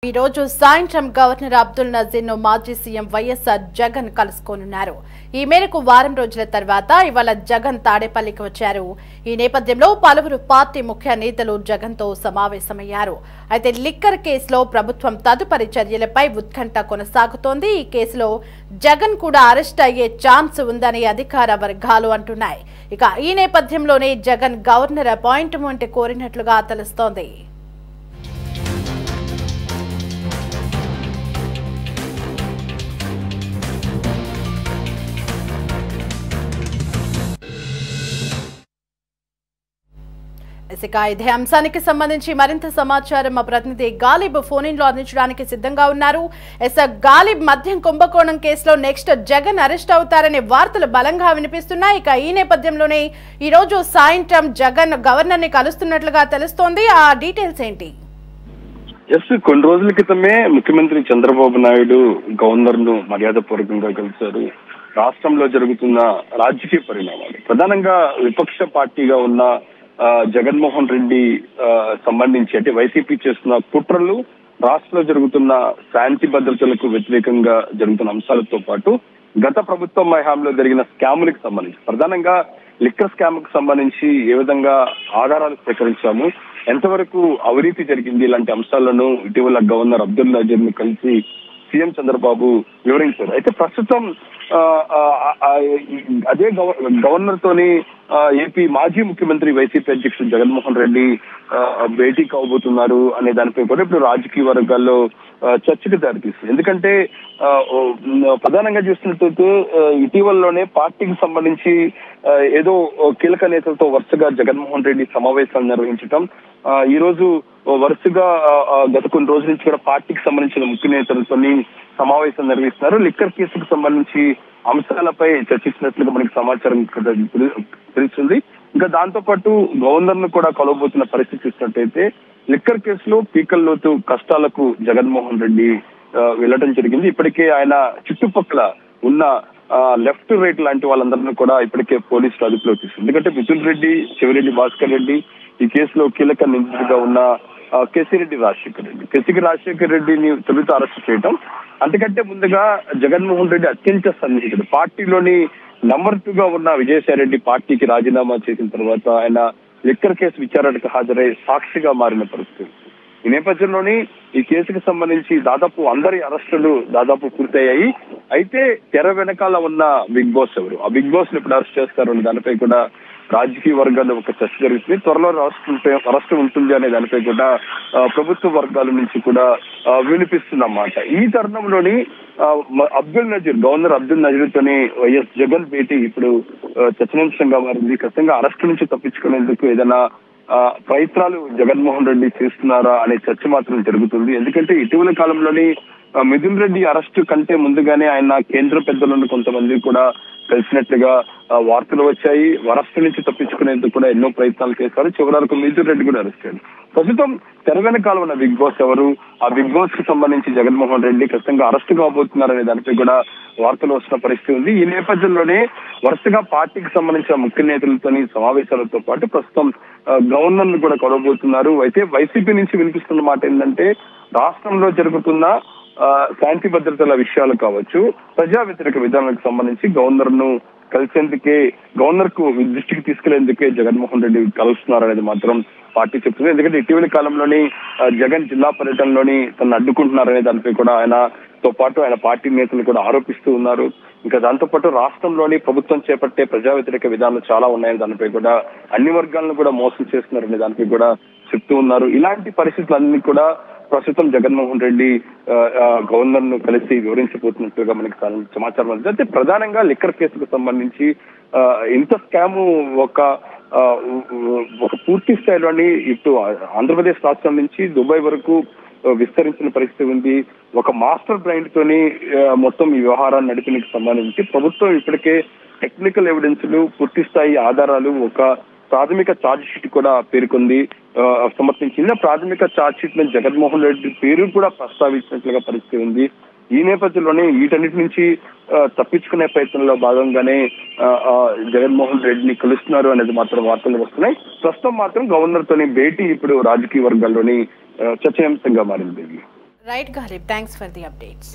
ఈ రోజు సాయంత్రం గవర్నర్ అబ్దుల్ నజీర్ ను మాజీ సీఎం వైఎస్ఆర్ జగన్ కలుసుకోనున్నారు. ఈ మేరకు వారం రోజుల తర్వాత ఇవాళ జగన్ తాడేపల్లికి వచ్చారు. ఈ నేపథ్యంలో పలువురు పార్టీ ముఖ్య నేతలు జగన్ తో సమావేశమయ్యారు. అయితే లిక్కర్ కేసులో ప్రభుత్వం తదుపరి చర్యలపై ఉత్కంఠ కొనసాగుతోంది. ఈ కేసులో జగన్ కూడా అరెస్ట్ అయ్యే ఛాన్స్ ఉందని అధికార వర్గాలు అంటున్నాయి. ఇక ఈ నేపథ్యంలోనే జగన్ గవర్నర్ అపాయింట్మెంట్ కోరినట్లుగా తెలుస్తోంది. ఇదే అంశానికి సంబంధించి మరింత సమాచారం మా ప్రతినిధి గాలిబ్ ఫోన్ ఇన్ లో అందించడానికి సిద్ధంగా ఉన్నారు. గాలిబ్, మద్యం కుంభకోణం కేసులో నెక్స్ట్ జగన్ అరెస్ట్ అవుతారనే వార్తలు బలంగా వినిపిస్తున్నాయి. ఇక ఈ నేపథ్యంలోనే ఈ రోజు సాయంత్రం జగన్ గవర్నర్ ని కలుస్తున్నట్లుగా తెలుస్తోంది. ఆ డీటెయిల్స్ ఏంటి? కొన్ని రోజుల క్రితమే ముఖ్యమంత్రి చంద్రబాబు నాయుడు గవర్నర్ ను మర్యాదపూర్వకంగా కలిశారు. రాష్ట్రంలో జరుగుతున్న రాజకీయ పరిణామాలు, ప్రధానంగా విపక్ష పార్టీగా ఉన్న జగన్మోహన్ రెడ్డి సంబంధించి అంటే వైసీపీ చేస్తున్న కుట్రలు, రాష్ట్రంలో జరుగుతున్న శాంతి భద్రతలకు వ్యతిరేకంగా జరుగుతున్న అంశాలతో పాటు గత ప్రభుత్వం హయాంలో జరిగిన స్కాములకు సంబంధించి, ప్రధానంగా లిక్కర్ స్కామ్ కు సంబంధించి ఏ విధంగా ఆధారాలు సేకరించాము, ఎంతవరకు అవినీతి జరిగింది, ఇలాంటి అంశాలను ఇటీవల గవర్నర్ అబ్దుల్ నజీర్ ను కలిసి సీఎం చంద్రబాబు వివరించారు. అయితే ప్రస్తుతం అదే గవర్నర్ తోని ఏపీ మాజీ ముఖ్యమంత్రి వైసీపీ అధ్యక్షుడు జగన్మోహన్ రెడ్డి భేటీ కాబోతున్నారు అనే దానిపై కూడా ఇప్పుడు రాజకీయ వర్గాల్లో చర్చకు దారితీస్తుంది. ఎందుకంటే ప్రధానంగా చూస్తున్నట్లయితే ఇటీవలలోనే పార్టీకి సంబంధించి ఏదో కీలక నేతలతో వరుసగా జగన్మోహన్ రెడ్డి సమావేశాలు నిర్వహించడం, ఈ రోజు వరుసగా గత కొన్ని రోజుల నుంచి కూడా పార్టీకి సంబంధించిన ముఖ్య నేతలతో సమావేశం నిర్వహిస్తున్నారు. లిక్కర్ కేసుకు సంబంధించి అంశాలపై చర్చిస్తున్నట్లుగా మనకి సమాచారం తెలుస్తుంది. ఇంకా దాంతో పాటు గవర్నర్ ను కూడా కలవబోతున్న పరిస్థితి చూసినట్టయితే లిక్కర్ కేసులో పీకల్లోతు కష్టాలకు జగన్మోహన్ రెడ్డి వెళ్ళడం జరిగింది. ఇప్పటికే ఆయన చుట్టుపక్కల ఉన్న లెఫ్ట్ రైట్ లాంటి వాళ్ళందరినీ కూడా ఇప్పటికే పోలీసులు అదుపులో తీసుకుంది. ఎందుకంటే మిథున్ రెడ్డి, చెవిరెడ్డి భాస్కర్ రెడ్డి, ఈ కేసులో కీలక నిందితుడిగా ఉన్న కేసిరెడ్డి రాజశేఖర రెడ్డిని తొలుత అరెస్ట్ చేయడం, అంతకంటే ముందుగా జగన్మోహన్ రెడ్డి అత్యంత సన్నిహితుడు, పార్టీలోని నంబర్ 2గా ఉన్న విజయసాయి రెడ్డి పార్టీకి రాజీనామా చేసిన తర్వాత ఆయన లిక్కర్ కేసు విచారణకు హాజరై సాక్షిగా మారిన పరిస్థితి. ఈ నేపథ్యంలోని ఈ కేసుకు సంబంధించి దాదాపు అందరి అరెస్టులు దాదాపు పూర్తయ్యాయి. అయితే తెర వెనకాల ఉన్న బిగ్ బాస్ ఎవరు, ఆ బిగ్ బాస్ ని ఎప్పుడు అరెస్ట్ చేస్తారు అనే దానిపై కూడా రాజకీయ వర్గాల్లో ఒక చర్చ జరుగుతుంది. త్వరలో అరెస్ట్ ఉంటుంది అనే దానిపై కూడా ప్రభుత్వ వర్గాల నుంచి కూడా వినిపిస్తుందన్నమాట. ఈ తరుణంలోని గవర్నర్ అబ్దుల్ నజీర్ తోని వైఎస్ జగన్ భేటీ ఇప్పుడు చర్చనీయాంశంగా మారింది. ఖచ్చితంగా అరెస్ట్ నుంచి తప్పించుకునేందుకు ఏదైనా ప్రయత్నాలు జగన్మోహన్ రెడ్డి చేస్తున్నారా అనే చర్చ మాత్రం జరుగుతుంది. ఎందుకంటే ఇటీవల కాలంలోని మిథున్ రెడ్డి అరెస్టు కంటే ముందుగానే ఆయన కేంద్ర పెద్దలను కొంతమంది కూడా కలిసినట్లుగా వార్తలు వచ్చాయి. అరెస్టు నుంచి తప్పించుకునేందుకు కూడా ఎన్నో ప్రయత్నాలు చేశారు. చివరకు మిథున్ రెడ్డి కూడా అరెస్ట్ అయ్యారు. ప్రస్తుతం తెర వెనకాల ఉన్న బిగ్ బాస్ ఎవరు, ఆ బిగ్ బాస్ కి సంబంధించి జగన్మోహన్ రెడ్డి ఖచ్చితంగా అరెస్ట్ కాబోతున్నారనే దానిపై కూడా వార్తలు వస్తున్న పరిస్థితి ఉంది. ఈ నేపథ్యంలోనే వరుసగా పార్టీకి సంబంధించిన ముఖ్య నేతలతో సమావేశాలతో పాటు ప్రస్తుతం గవర్నర్ ను కూడా కలవబోతున్నారు. అయితే వైసీపీ నుంచి వినిపిస్తున్న మాట ఏంటంటే రాష్ట్రంలో జరుగుతున్న శాంతి భద్రతల విషయాలు కావచ్చు, ప్రజా వ్యతిరేక విధానాలకు సంబంధించి గవర్నర్ ను కలిసేందుకే, గవర్నర్ కు దృష్టికి తీసుకెళ్లేందుకే జగన్మోహన్ రెడ్డి కలుస్తున్నారనేది మాత్రం పార్టీ చెప్తుంది. ఎందుకంటే ఇటీవలి కాలంలోని జగన్ జిల్లా పర్యటనలోని తనను అడ్డుకుంటున్నారనే దానిపై కూడా ఆయనతో పాటు ఆయన పార్టీ నేతలు కూడా ఆరోపిస్తూ ఉన్నారు. ఇంకా దాంతో పాటు రాష్ట్రంలోని ప్రభుత్వం చేపట్టే ప్రజా వ్యతిరేక విధానాలు చాలా ఉన్నాయని దానిపై కూడా అన్ని వర్గాలను కూడా మోసం చేస్తున్నారనే దానిపై కూడా చెప్తూ ఉన్నారు. ఇలాంటి పరిస్థితులన్నీ కూడా ప్రస్తుతం జగన్మోహన్ రెడ్డి గవర్నర్ ను కలిసి వివరించబోతున్నట్టుగా మనకి సమాచారం ఉంది. అయితే ప్రధానంగా లిక్కర్ కేసుకు సంబంధించి ఇంత స్కామ్ ఒక పూర్తి స్థాయిలోని ఇటు ఆంధ్రప్రదేశ్ రాష్ట్రం నుంచి దుబాయ్ వరకు విస్తరించిన పరిస్థితి ఉంది. ఒక మాస్టర్ బ్రైండ్ తోని మొత్తం ఈ వ్యవహారాన్ని నడిపినకి సంబంధించి ప్రభుత్వం ఇప్పటికే టెక్నికల్ ఎవిడెన్స్లు, పూర్తి స్థాయి ఆధారాలు, ఒక ప్రాథమిక ఛార్జ్ షీట్ కూడా పేర్కొంది, సమర్పించింది. ప్రాథమిక ఛార్జ్ షీట్ లో జగన్మోహన్ రెడ్డి పేరు కూడా ప్రస్తావించినట్లుగా పరిస్థితి ఉంది. ఈ నేపథ్యంలోనే వీటన్నిటి నుంచి తప్పించుకునే ప్రయత్నంలో భాగంగానే జగన్మోహన్ రెడ్డిని కలుస్తున్నారు అనేది మాత్రం వార్తలు వస్తున్నాయి. ప్రస్తుతం మాత్రం గవర్నర్ తోని భేటీ ఇప్పుడు రాజకీయ వర్గాల్లోని చర్చనీయాంశంగా మారింది. Right Ghalib, thanks for the updates.